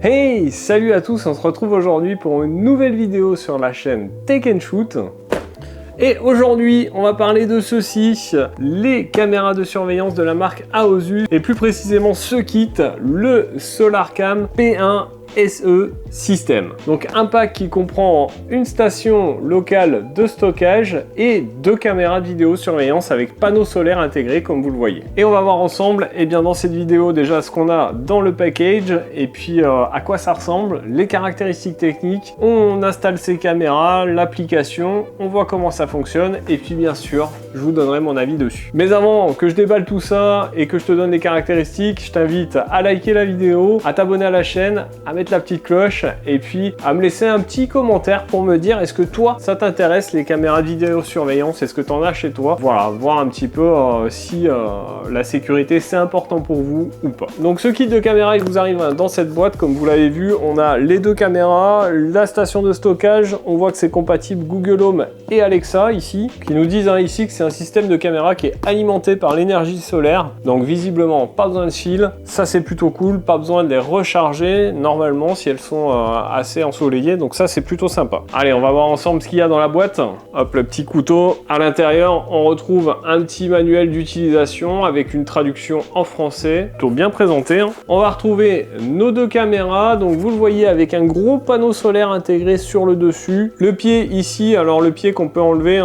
Hey, salut à tous, on se retrouve aujourd'hui pour une nouvelle vidéo sur la chaîne Take & Shoot. Et aujourd'hui, on va parler de ceci, les caméras de surveillance de la marque Aosus, et plus précisément ce kit, le SolarCam P1 SE System. Donc un pack qui comprend une station locale de stockage et deux caméras de vidéosurveillance avec panneaux solaires intégrés comme vous le voyez. Et on va voir ensemble dans cette vidéo déjà ce qu'on a dans le package et puis à quoi ça ressemble, les caractéristiques techniques, on installe ces caméras, l'application, on voit comment ça fonctionne et puis bien sûr je vous donnerai mon avis dessus. Mais avant que je déballe tout ça et que je te donne les caractéristiques, je t'invite à liker la vidéo, à t'abonner à la chaîne, à mettre la petite cloche et puis à me laisser un petit commentaire pour me dire est-ce que toi ça t'intéresse les caméras de vidéosurveillance, est-ce que tu en as chez toi, voilà, voir un petit peu si la sécurité c'est important pour vous ou pas. Donc ce kit de caméra il vous arrive dans cette boîte, comme vous l'avez vu, on a les deux caméras, la station de stockage, on voit que c'est compatible Google Home et Alexa ici, qui nous disent ici que c'est un système de caméra qui est alimenté par l'énergie solaire, donc visiblement pas besoin de fil, ça c'est plutôt cool, pas besoin de les recharger normalement si elles sont assez ensoleillées, donc ça c'est plutôt sympa. Allez, on va voir ensemble ce qu'il y a dans la boîte. Hop, le petit couteau. À l'intérieur, on retrouve un petit manuel d'utilisation avec une traduction en français, plutôt bien présenté. On va retrouver nos deux caméras, donc vous le voyez avec un gros panneau solaire intégré sur le dessus. Le pied ici, alors le pied qu'on peut enlever,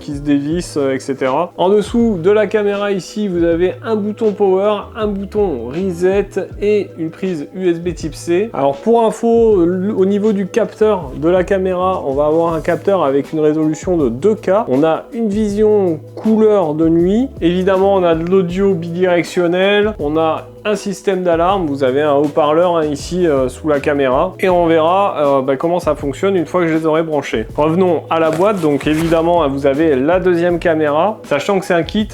qui se dévisse, etc. En dessous de la caméra ici, vous avez un bouton power, un bouton reset et une prise USB type C. Alors pour info, au niveau du capteur de la caméra, on va avoir un capteur avec une résolution de 2K. On a une vision couleur de nuit. Évidemment, on a de l'audio bidirectionnel. On a un système d'alarme. Vous avez un haut-parleur ici sous la caméra. Et on verra comment ça fonctionne une fois que je les aurai branchés. Revenons à la boîte. Donc évidemment, vous avez la deuxième caméra. Sachant que c'est un kit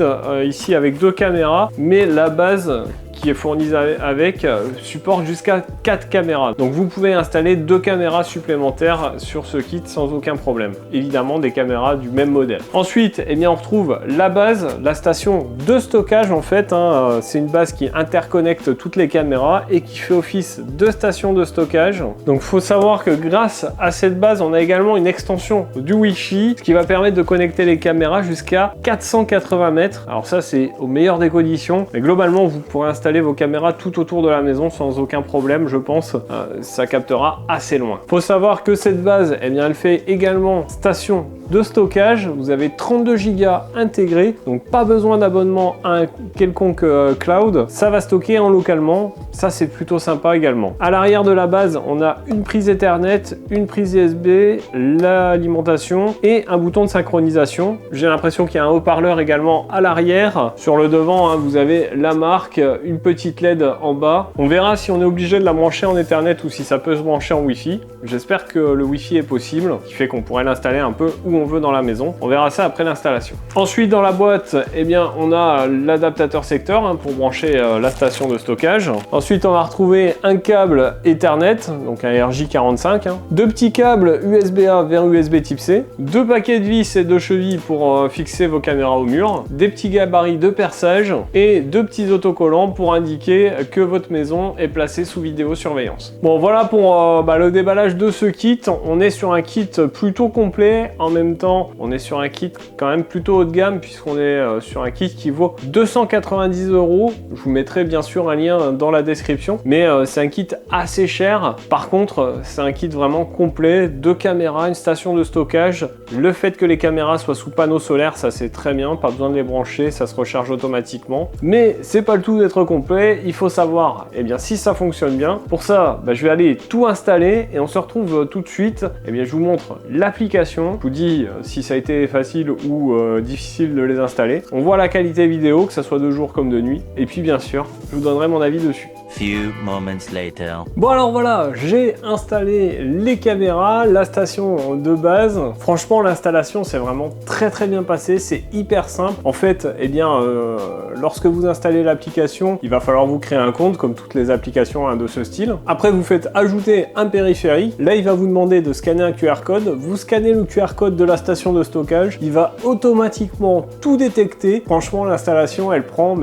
ici avec deux caméras. Mais la base qui est fournie avec supporte jusqu'à 4 caméras. Donc vous pouvez installer 2 caméras supplémentaires sur ce kit sans aucun problème. Évidemment des caméras du même modèle. Ensuite, on retrouve la base, la station de stockage en fait. C'est une base qui interconnecte toutes les caméras et qui fait office de station de stockage. Donc il faut savoir que grâce à cette base, on a également une extension du Wi-Fi, ce qui va permettre de connecter les caméras jusqu'à 480 mètres. Alors ça c'est au meilleur des conditions. Mais globalement, vous pourrez installer vos caméras tout autour de la maison sans aucun problème, je pense. Ça captera assez loin. Faut savoir que cette base, elle fait également station de stockage. Vous avez 32 Go intégrés, donc pas besoin d'abonnement à un quelconque cloud. Ça va stocker en localement. Ça, c'est plutôt sympa également. À l'arrière de la base, on a une prise Ethernet, une prise USB, l'alimentation et un bouton de synchronisation. J'ai l'impression qu'il y a un haut-parleur également à l'arrière. Sur le devant, vous avez la marque, une petite LED en bas. On verra si on est obligé de la brancher en Ethernet ou si ça peut se brancher en Wi-Fi. J'espère que le Wi-Fi est possible, ce qui fait qu'on pourrait l'installer un peu où on veut dans la maison. On verra ça après l'installation. Ensuite, dans la boîte, on a l'adaptateur secteur pour brancher la station de stockage. Ensuite, on va retrouver un câble Ethernet, donc un RJ45, deux petits câbles USB-A vers USB type C, deux paquets de vis et de chevilles pour fixer vos caméras au mur, des petits gabarits de perçage et deux petits autocollants pour indiquer que votre maison est placée sous vidéosurveillance. Bon, voilà pour le déballage de ce kit. On est sur un kit plutôt complet. En même temps, on est sur un kit quand même plutôt haut de gamme puisqu'on est sur un kit qui vaut 290 €. Je vous mettrai bien sûr un lien dans la description, mais c'est un kit assez cher. Par contre, c'est un kit vraiment complet, deux caméras, une station de stockage. Le fait que les caméras soient sous panneaux solaires, ça c'est très bien, pas besoin de les brancher, ça se recharge automatiquement. Mais c'est pas le tout d'être complet, il faut savoir si ça fonctionne bien. Pour ça, je vais aller tout installer et on se retrouve tout de suite. Je vous montre l'application. Je vous dis si ça a été facile ou difficile de les installer. On voit la qualité vidéo, que ça soit de jour comme de nuit. Et puis bien sûr, je vous donnerai mon avis dessus. Few moments later. Bon alors voilà, j'ai installé les caméras, la station de base. Franchement, l'installation s'est vraiment très bien passée, c'est hyper simple. En fait, lorsque vous installez l'application, il va falloir vous créer un compte comme toutes les applications de ce style. Après, vous faites ajouter un périphérique. Là, il va vous demander de scanner un QR code. Vous scannez le QR code de la station de stockage. Il va automatiquement tout détecter. Franchement, l'installation, elle prend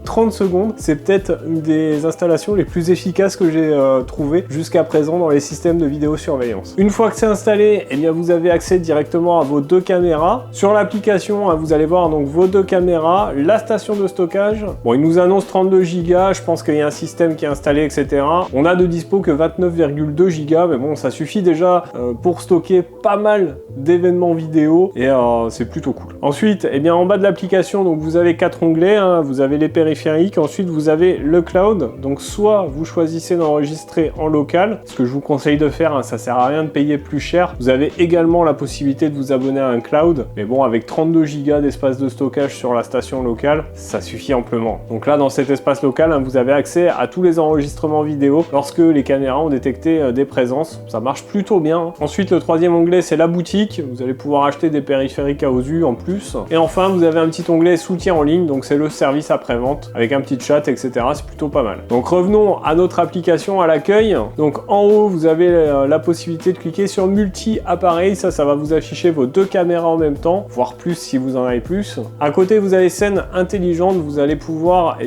30 secondes. C'est peut-être une des installations installations les plus efficaces que j'ai trouvées jusqu'à présent dans les systèmes de vidéosurveillance. Une fois que c'est installé, eh bien vous avez accès directement à vos deux caméras. Sur l'application, vous allez voir donc vos deux caméras, la station de stockage. Bon, il nous annonce 32 Go, je pense qu'il y a un système qui est installé, etc. On a de dispo que 29,2 Go, mais bon, ça suffit déjà pour stocker pas mal d'événements vidéo et c'est plutôt cool. Ensuite, eh bien en bas de l'application, donc vous avez 4 onglets, hein, vous avez les périphériques, ensuite vous avez le cloud, donc soit vous choisissez d'enregistrer en local, ce que je vous conseille de faire, hein, ça sert à rien de payer plus cher. Vous avez également la possibilité de vous abonner à un cloud, mais bon, avec 32 Go d'espace de stockage sur la station locale, ça suffit amplement. Donc là, dans cet espace local, hein, vous avez accès à tous les enregistrements vidéo lorsque les caméras ont détecté des présences. Ça marche plutôt bien, hein. Ensuite, le troisième onglet, c'est la boutique. Vous allez pouvoir acheter des périphériques à OSU en plus. Et enfin, vous avez un petit onglet soutien en ligne, donc c'est le service après-vente avec un petit chat, etc. C'est plutôt pas mal. Donc revenons à notre application, à l'accueil. Donc en haut, vous avez la possibilité de cliquer sur multi-appareil. Ça va vous afficher vos deux caméras en même temps, voire plus si vous en avez plus. À côté, vous avez scène intelligente. Vous allez pouvoir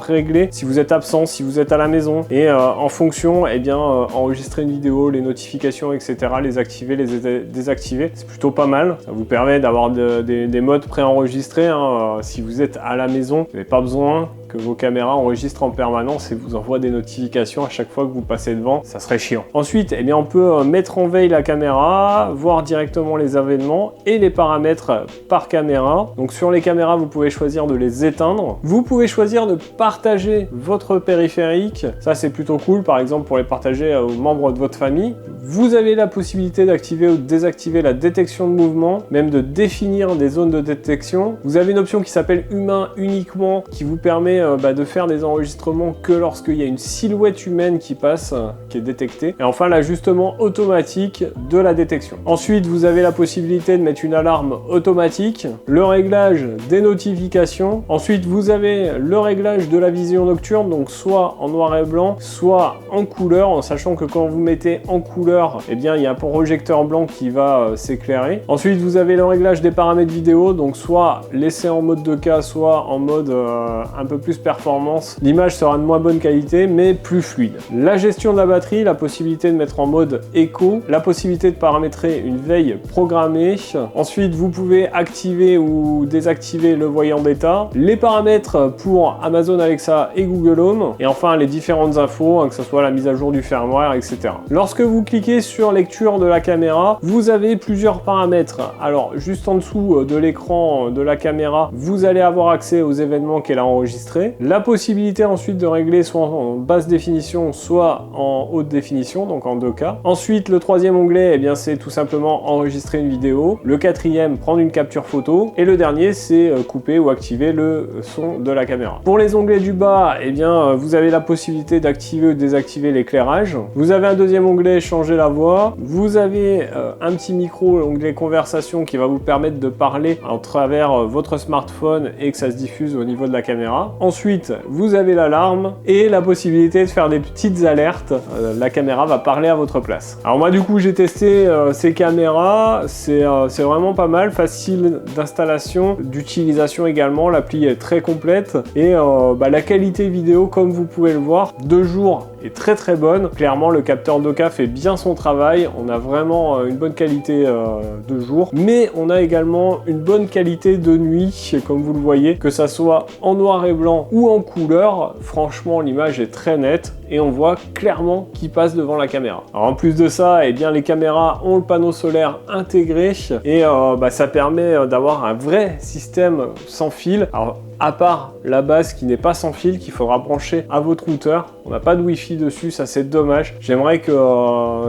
régler si vous êtes absent, si vous êtes à la maison. Et en fonction, enregistrer une vidéo, les notifications, etc. Les activer, les désactiver. C'est plutôt pas mal. Ça vous permet d'avoir des modes préenregistrés. Hein. Si vous êtes à la maison, vous n'avez pas besoin que vos caméras enregistrent en permanence et vous envoient des notifications à chaque fois que vous passez devant, ça serait chiant. Ensuite, on peut mettre en veille la caméra, voir directement les événements et les paramètres par caméra. Donc sur les caméras, vous pouvez choisir de les éteindre. Vous pouvez choisir de partager votre périphérique. Ça, c'est plutôt cool, par exemple pour les partager aux membres de votre famille. Vous avez la possibilité d'activer ou de désactiver la détection de mouvement, même de définir des zones de détection. Vous avez une option qui s'appelle humain uniquement, qui vous permet de faire des enregistrements que lorsqu'il y a une silhouette humaine qui passe, qui est détectée. Et enfin, l'ajustement automatique de la détection. Ensuite, vous avez la possibilité de mettre une alarme automatique, le réglage des notifications. Ensuite, vous avez le réglage de la vision nocturne, donc soit en noir et blanc, soit en couleur, en sachant que quand vous mettez en couleur, il y a un projecteur blanc qui va s'éclairer. Ensuite, vous avez le réglage des paramètres vidéo, donc soit laissé en mode 2K, soit en mode un peu plus performance. L'image sera de moins bonne qualité, mais plus fluide. La gestion de la batterie, la possibilité de mettre en mode éco, la possibilité de paramétrer une veille programmée. Ensuite, vous pouvez activer ou désactiver le voyant d'état, les paramètres pour Amazon Alexa et Google Home, et enfin les différentes infos, que ce soit la mise à jour du firmware, etc. Lorsque vous cliquez sur lecture de la caméra, vous avez plusieurs paramètres. Alors, juste en dessous de l'écran de la caméra, vous allez avoir accès aux événements qu'elle a enregistrés. La possibilité ensuite de régler soit en basse définition, soit en haute définition, donc en 2K. Ensuite, le troisième onglet, c'est tout simplement enregistrer une vidéo. Le quatrième, prendre une capture photo. Et le dernier, c'est couper ou activer le son de la caméra. Pour les onglets du bas, vous avez la possibilité d'activer ou désactiver l'éclairage. Vous avez un deuxième onglet, changer la voix. Vous avez un petit micro, l'onglet conversation, qui va vous permettre de parler à travers votre smartphone et que ça se diffuse au niveau de la caméra. Ensuite, vous avez l'alarme et la possibilité de faire des petites alertes. La caméra va parler à votre place. Alors moi, du coup, j'ai testé ces caméras. C'est vraiment pas mal, facile d'installation, d'utilisation également. L'appli est très complète et la qualité vidéo, comme vous pouvez le voir, de jour est très très bonne. Clairement, le capteur 2K fait bien son travail. On a vraiment une bonne qualité de jour, mais on a également une bonne qualité de nuit, comme vous le voyez, que ça soit en noir et blanc ou en couleur. Franchement, l'image est très nette et on voit clairement qui passe devant la caméra. Alors en plus de ça, les caméras ont le panneau solaire intégré et ça permet d'avoir un vrai système sans fil. Alors, à part la base qui n'est pas sans fil, qu'il faudra brancher à votre routeur. On n'a pas de Wi-Fi dessus, ça c'est dommage. J'aimerais que,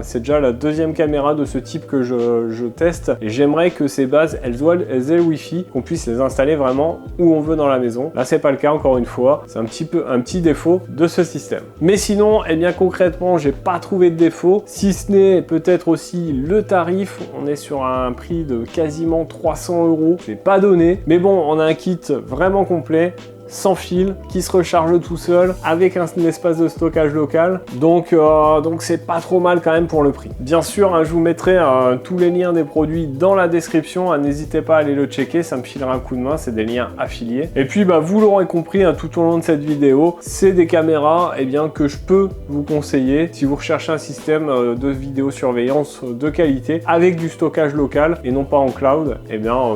c'est déjà la deuxième caméra de ce type que je teste, et j'aimerais que ces bases, elles aient le Wi-Fi, qu'on puisse les installer vraiment où on veut dans la maison. Là c'est pas le cas, encore une fois, c'est un petit défaut de ce système. Mais sinon, concrètement, j'ai pas trouvé de défaut, si ce n'est peut-être aussi le tarif. On est sur un prix de quasiment 300 €, c'est pas donné, mais bon, on a un kit vraiment complet. sans fil, qui se recharge tout seul, avec un espace de stockage local. Donc c'est pas trop mal quand même pour le prix. Bien sûr, hein, je vous mettrai tous les liens des produits dans la description. Hein, n'hésitez pas à aller le checker, ça me filera un coup de main. C'est des liens affiliés. Et puis, vous l'aurez compris hein, tout au long de cette vidéo, c'est des caméras que je peux vous conseiller si vous recherchez un système de vidéosurveillance de qualité avec du stockage local et non pas en cloud.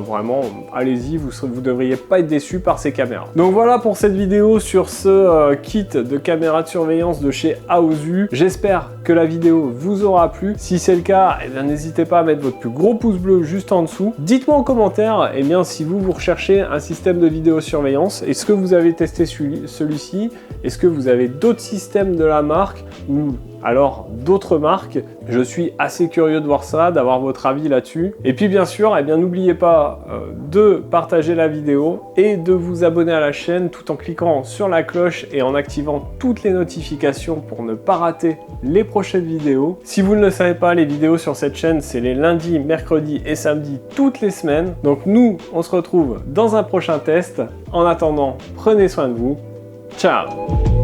Vraiment, allez-y, vous devriez pas être déçus par ces caméras. Donc voilà pour cette vidéo sur ce kit de caméras de surveillance de chez Aosu. J'espère que la vidéo vous aura plu. Si c'est le cas, n'hésitez pas à mettre votre plus gros pouce bleu juste en dessous. Dites-moi en commentaire si vous recherchez un système de vidéosurveillance. Est-ce que vous avez testé celui-ci? Est-ce que vous avez d'autres systèmes de la marque ou alors d'autres marques? Je suis assez curieux de voir ça, d'avoir votre avis là-dessus. Et puis bien sûr, n'oubliez pas de partager la vidéo et de vous abonner à la chaîne tout en cliquant sur la cloche et en activant toutes les notifications pour ne pas rater les prochaines vidéos. Si vous ne le savez pas, les vidéos sur cette chaîne, c'est les lundis, mercredis et samedis toutes les semaines. Donc nous, on se retrouve dans un prochain test. En attendant, prenez soin de vous. Ciao!